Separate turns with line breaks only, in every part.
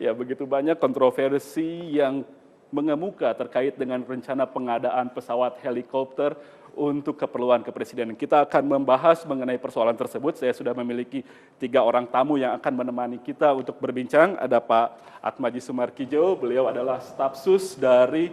Ya, begitu banyak kontroversi yang mengemuka terkait dengan rencana pengadaan pesawat helikopter untuk keperluan kepresidenan. Kita akan membahas mengenai persoalan tersebut. Saya sudah memiliki 3 orang tamu yang akan menemani kita untuk berbincang. Ada Pak Atmaji Sumarkijo, beliau adalah staf sus dari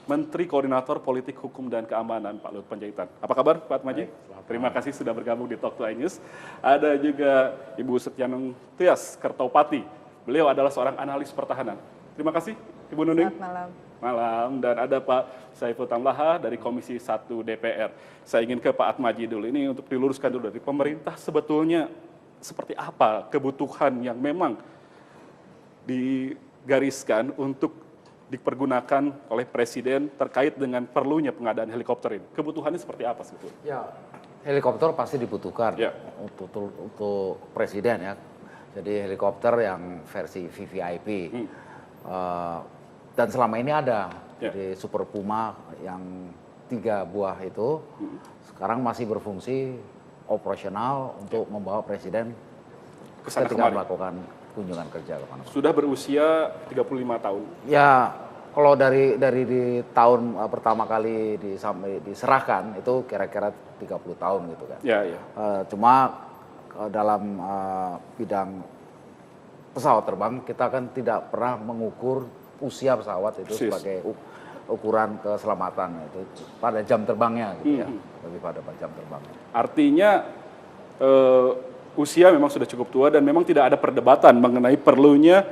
Menteri Koordinator Politik Hukum dan Keamanan, Pak Luhut Panjaitan. Apa kabar, Pak Atmaji? Terima kasih sudah bergabung di Talk to iNews. Ada juga Ibu Setyanung Tias Kertopati. Beliau adalah seorang analis pertahanan. Terima kasih, Ibu Nuning.
Selamat malam.
Malam. Dan ada Pak Saiful Tamlaha dari Komisi 1 DPR. Saya ingin ke Pak Atmaji dulu. Ini untuk diluruskan dulu dari pemerintah sebetulnya seperti apa kebutuhan yang memang digariskan untuk dipergunakan oleh Presiden terkait dengan perlunya pengadaan helikopter ini. Kebutuhannya seperti apa sebetulnya?
Ya, helikopter pasti dibutuhkan untuk Presiden ya. Jadi helikopter yang versi VVIP. Dan selama ini ada. Jadi Super Puma yang 3 buah itu sekarang masih berfungsi operasional untuk membawa Presiden ketika melakukan kunjungan kerja ke mana-mana.
Sudah berusia 35 tahun.
Ya, kalau dari di tahun pertama kali diserahkan itu kira-kira 30 tahun gitu kan.
Ya, ya.
Cuma dalam bidang pesawat terbang kita kan tidak pernah mengukur usia pesawat itu sebagai ukuran keselamatan itu pada jam terbangnya gitu ya, lebih pada jam terbangnya.
Artinya usia memang sudah cukup tua dan memang tidak ada perdebatan mengenai perlunya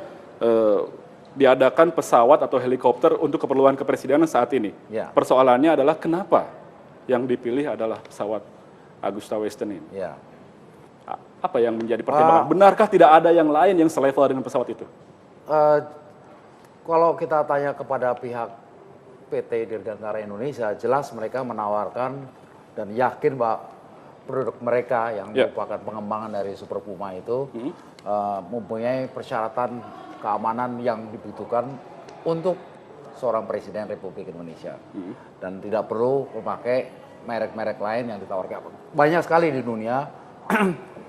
diadakan pesawat atau helikopter untuk keperluan kepresidenan saat ini.
Ya.
Persoalannya adalah kenapa yang dipilih adalah pesawat Agusta Western ini.
Ya.
Apa yang menjadi pertimbangan? Benarkah tidak ada yang lain yang selevel dengan pesawat itu?
Kalau kita tanya kepada pihak PT Dirgantara Indonesia, jelas mereka menawarkan dan yakin bahwa produk mereka yang merupakan pengembangan dari Super Puma itu mempunyai persyaratan keamanan yang dibutuhkan untuk seorang Presiden Republik Indonesia. Dan tidak perlu memakai merek-merek lain yang ditawarkan. Banyak sekali di dunia,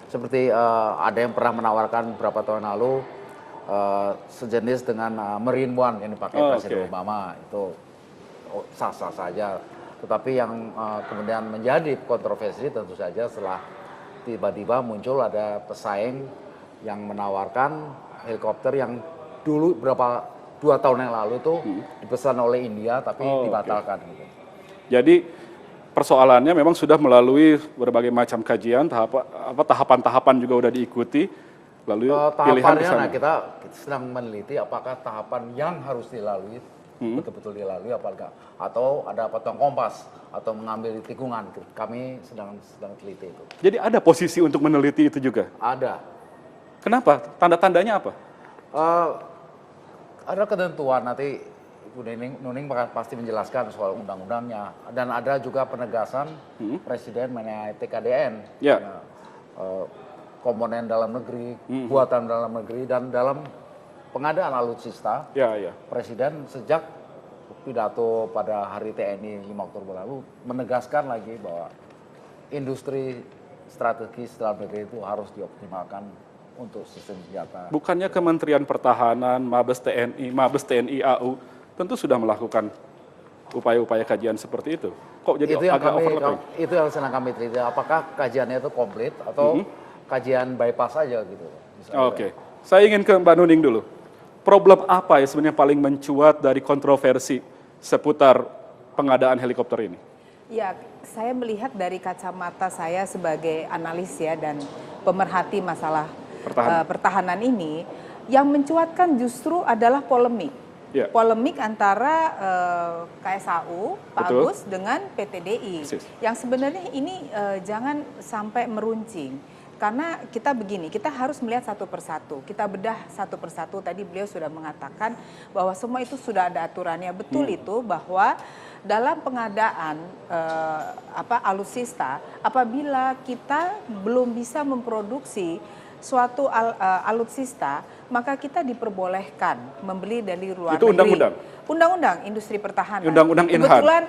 seperti ada yang pernah menawarkan beberapa tahun lalu, sejenis dengan Marine One yang dipakai Presiden Obama, itu sah-sah saja. Tetapi yang kemudian menjadi kontroversi tentu saja setelah tiba-tiba muncul ada pesaing yang menawarkan helikopter yang dulu 2 tahun yang lalu itu dipesan oleh India tapi dibatalkan. Gitu.
Jadi persoalannya memang sudah melalui berbagai macam kajian, tahapan-tahapan juga sudah diikuti, lalu pilihan ke sana.
Nah, kita sedang meneliti apakah tahapan yang harus dilalui betul-betul dilalui apakah atau ada potong kompas atau mengambil tikungan. Kami sedang teliti itu.
Jadi ada posisi untuk meneliti itu juga?
Ada.
Kenapa? Tanda-tandanya apa?
Ada ketentuan, nanti Ibu Nuning pasti menjelaskan soal undang-undangnya. Dan ada juga penegasan Presiden mengenai TKDN.
Ya.
Komponen dalam negeri, buatan dalam negeri, dan dalam pengadaan alutsista. Presiden sejak pidato pada Hari TNI 5 Oktober lalu menegaskan lagi bahwa industri strategis dalam negeri itu harus dioptimalkan untuk sistem senjata.
Bukannya Kementerian Pertahanan, Mabes TNI AU tentu sudah melakukan upaya-upaya kajian seperti itu. Kok jadi agak overlapping?
Itu yang sedang kami teliti. Apakah kajiannya itu komplit atau kajian bypass saja gitu?
Oke. Saya ingin ke Mbak Nuning dulu. Problem apa yang sebenarnya paling mencuat dari kontroversi seputar pengadaan helikopter ini?
Ya, saya melihat dari kacamata saya sebagai analis ya dan pemerhati masalah pertahanan ini, yang mencuatkan justru adalah polemik. Polemik antara KSAU, Pak Agus dengan PTDI. Yang sebenarnya ini jangan sampai meruncing. Karena kita begini, kita harus melihat satu persatu. Kita bedah satu persatu. Tadi beliau sudah mengatakan bahwa semua itu sudah ada aturannya. Betul itu bahwa dalam pengadaan alutsista, apabila kita belum bisa memproduksi suatu alutsista, maka kita diperbolehkan membeli dari luar negeri.
Itu undang-undang?
Undang-undang industri pertahanan.
Undang-undang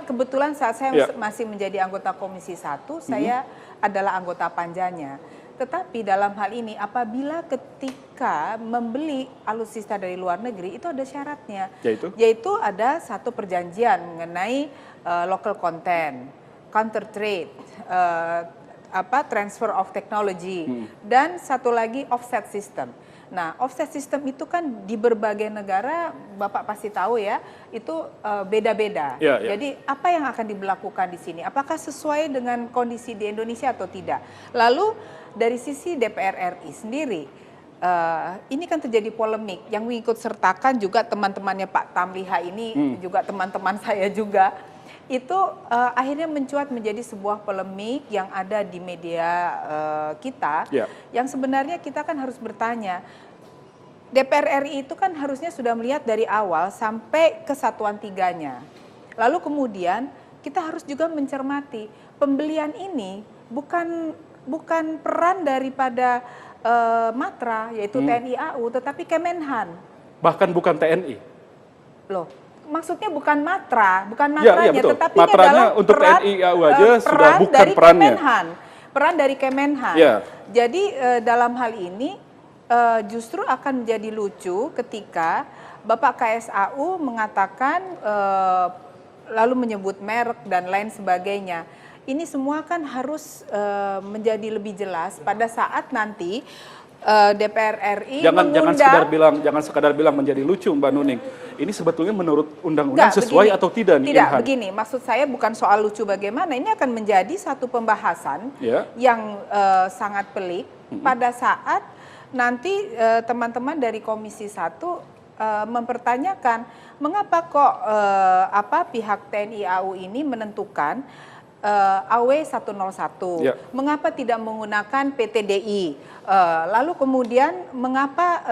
Kebetulan saat saya masih menjadi anggota Komisi 1, saya adalah anggota panjanya. Tetapi dalam hal ini apabila ketika membeli alutsista dari luar negeri itu ada syaratnya, yaitu ada satu perjanjian mengenai local content, counter trade, transfer of technology, dan satu lagi offset system. Nah, offset system itu kan di berbagai negara, Bapak pasti tahu ya, itu beda-beda. Jadi apa yang akan diberlakukan di sini? Apakah sesuai dengan kondisi di Indonesia atau tidak? Lalu dari sisi DPR RI sendiri, ini kan terjadi polemik yang mengikut sertakan juga teman-temannya Pak Tamliha ini, juga teman-teman saya juga. Itu akhirnya mencuat menjadi sebuah polemik yang ada di media kita, yang sebenarnya kita kan harus bertanya, DPR RI itu kan harusnya sudah melihat dari awal sampai kesatuan tiganya. Lalu kemudian kita harus juga mencermati pembelian ini bukan peran daripada Matra, yaitu TNI AU, tetapi Kemenhan.
Bahkan bukan TNI?
Loh, maksudnya bukan Matra, bukan matranya, tetapi
Matranya
ini adalah
untuk
peran,
TNI AU aja sudah bukan
dari
perannya.
Peran dari Kemenhan. Jadi dalam hal ini justru akan menjadi lucu ketika Bapak KSAU mengatakan lalu menyebut merek dan lain sebagainya. Ini semua kan harus menjadi lebih jelas pada saat nanti DPR RI
jangan sekadar bilang menjadi lucu, Mbak Nuning. Ini sebetulnya menurut undang-undang sesuai atau tidak nih?
Tidak, begini, maksud saya bukan soal lucu bagaimana, ini akan menjadi satu pembahasan yang sangat pelik pada saat nanti teman-teman dari Komisi 1 mempertanyakan mengapa kok pihak TNI AU ini menentukan AW101, mengapa tidak menggunakan PTDI, lalu kemudian mengapa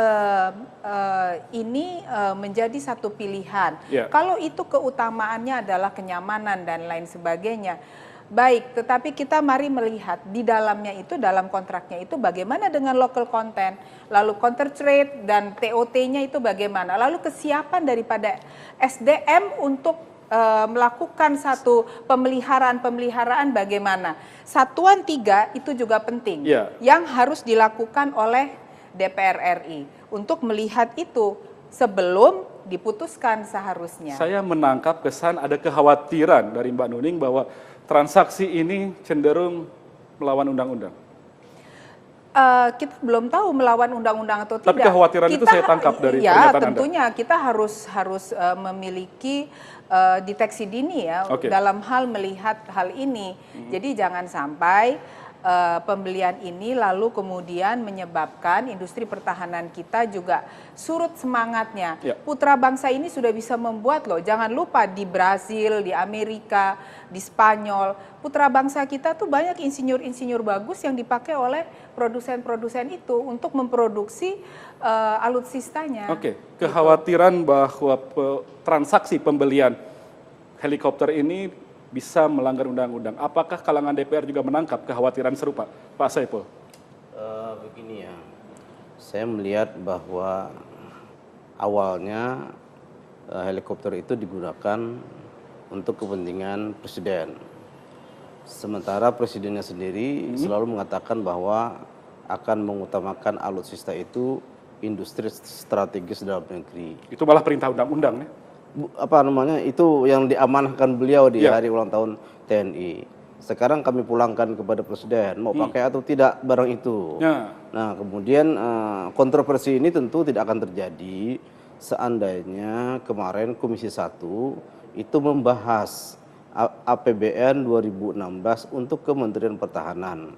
ini menjadi satu pilihan. Kalau itu keutamaannya adalah kenyamanan dan lain sebagainya. Baik, tetapi kita mari melihat di dalamnya itu, dalam kontraknya itu bagaimana dengan local content, lalu counter trade dan TOT-nya itu bagaimana, lalu kesiapan daripada SDM untuk melakukan satu pemeliharaan bagaimana. Satuan 3 itu juga penting yang harus dilakukan oleh DPR RI untuk melihat itu sebelum diputuskan seharusnya.
Saya menangkap kesan ada kekhawatiran dari Mbak Nuning bahwa transaksi ini cenderung melawan undang-undang.
Kita belum tahu melawan undang-undang atau tidak.
Tapi kekhawatiran itu saya tangkap dari pernyataan Anda.
Tentunya kita harus memiliki deteksi dini ya dalam hal melihat hal ini. Jadi jangan sampai pembelian ini lalu kemudian menyebabkan industri pertahanan kita juga surut semangatnya. Putra bangsa ini sudah bisa membuat loh, jangan lupa di Brasil, di Amerika, di Spanyol, putra bangsa kita tuh banyak insinyur-insinyur bagus yang dipakai oleh produsen-produsen itu untuk memproduksi alutsistanya.
Kekhawatiran bahwa transaksi pembelian helikopter ini bisa melanggar undang-undang. Apakah kalangan DPR juga menangkap kekhawatiran serupa, Pak Saiful?
Begini ya, saya melihat bahwa awalnya helikopter itu digunakan untuk kepentingan presiden. Sementara presidennya sendiri selalu mengatakan bahwa akan mengutamakan alutsista itu industri strategis dalam negeri.
Itu malah perintah undang-undang ya?
Itu yang diamanahkan beliau di hari ulang tahun TNI. Sekarang kami pulangkan kepada presiden mau pakai atau tidak barang itu. Nah, kemudian kontroversi ini tentu tidak akan terjadi seandainya kemarin Komisi 1 itu membahas APBN 2016 untuk Kementerian Pertahanan.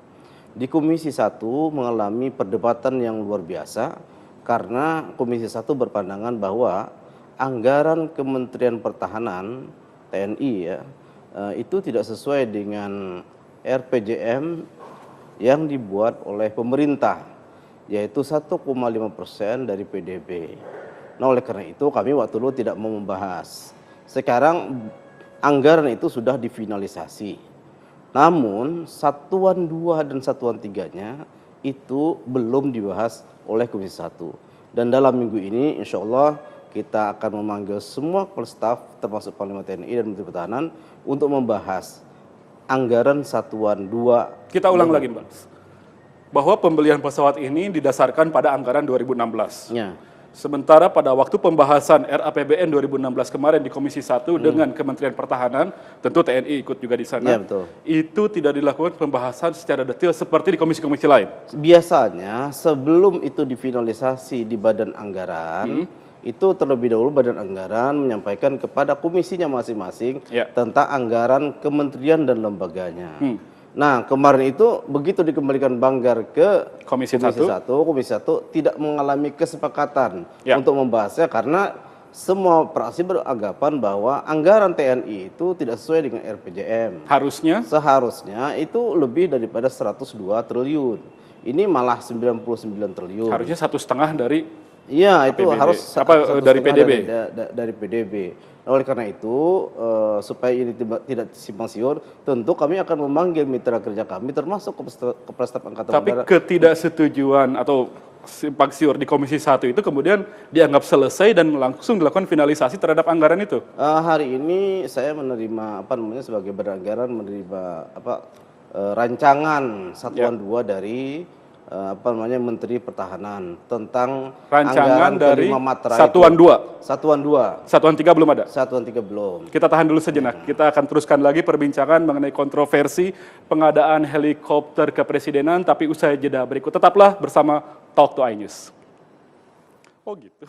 Di Komisi 1 mengalami perdebatan yang luar biasa karena Komisi 1 berpandangan bahwa anggaran Kementerian Pertahanan TNI itu tidak sesuai dengan RPJM yang dibuat oleh pemerintah, yaitu 1,5% dari PDB. Nah, oleh karena itu kami waktu dulu tidak mau membahas. Sekarang anggaran itu sudah difinalisasi. Namun Satuan 2 dan Satuan 3-nya itu belum dibahas oleh Komisi 1. Dan dalam minggu ini insya Allah kita akan memanggil semua kepala staf termasuk Panglima TNI dan Menteri Pertahanan untuk membahas anggaran Satuan 2.
Kita ulang lagi, Mbak. bahwa pembelian pesawat ini didasarkan pada anggaran 2016.
Ya.
Sementara pada waktu pembahasan RAPBN 2016 kemarin di Komisi 1 dengan Kementerian Pertahanan, tentu TNI ikut juga di sana,
Ya, betul.
itu tidak dilakukan pembahasan secara detail seperti di komisi-komisi lain.
Biasanya sebelum itu difinalisasi di badan anggaran, itu terlebih dahulu badan anggaran menyampaikan kepada komisinya masing-masing tentang anggaran kementerian dan lembaganya. Nah, kemarin itu begitu dikembalikan Banggar ke Komisi 1 tidak mengalami kesepakatan untuk membahasnya karena semua praksi beranggapan bahwa anggaran TNI itu tidak sesuai dengan RPJM. Seharusnya itu lebih daripada 102 triliun. Ini malah 99 triliun.
Harusnya 1,5 dari
Iya, itu
APBD.
harus
dari PDB.
Dari PDB. Oleh karena itu, supaya ini tidak simpang siur, tentu kami akan memanggil mitra kerja kami, termasuk Kepala Staf Angkatan Udara.
Tapi ketidaksetujuan atau simpang siur di Komisi 1 itu kemudian dianggap selesai dan langsung dilakukan finalisasi terhadap anggaran itu.
Hari ini saya menerima sebagai badan anggaran menerima rancangan satuan 2 dari Menteri Pertahanan tentang
rancangan dari
Satuan 2.
Satuan 3 belum ada?
Satuan 3 belum.
Kita tahan dulu sejenak. Kita akan teruskan lagi perbincangan mengenai kontroversi pengadaan helikopter kepresidenan, tapi usai jeda berikut. Tetaplah bersama Talk to iNews. Oh gitu.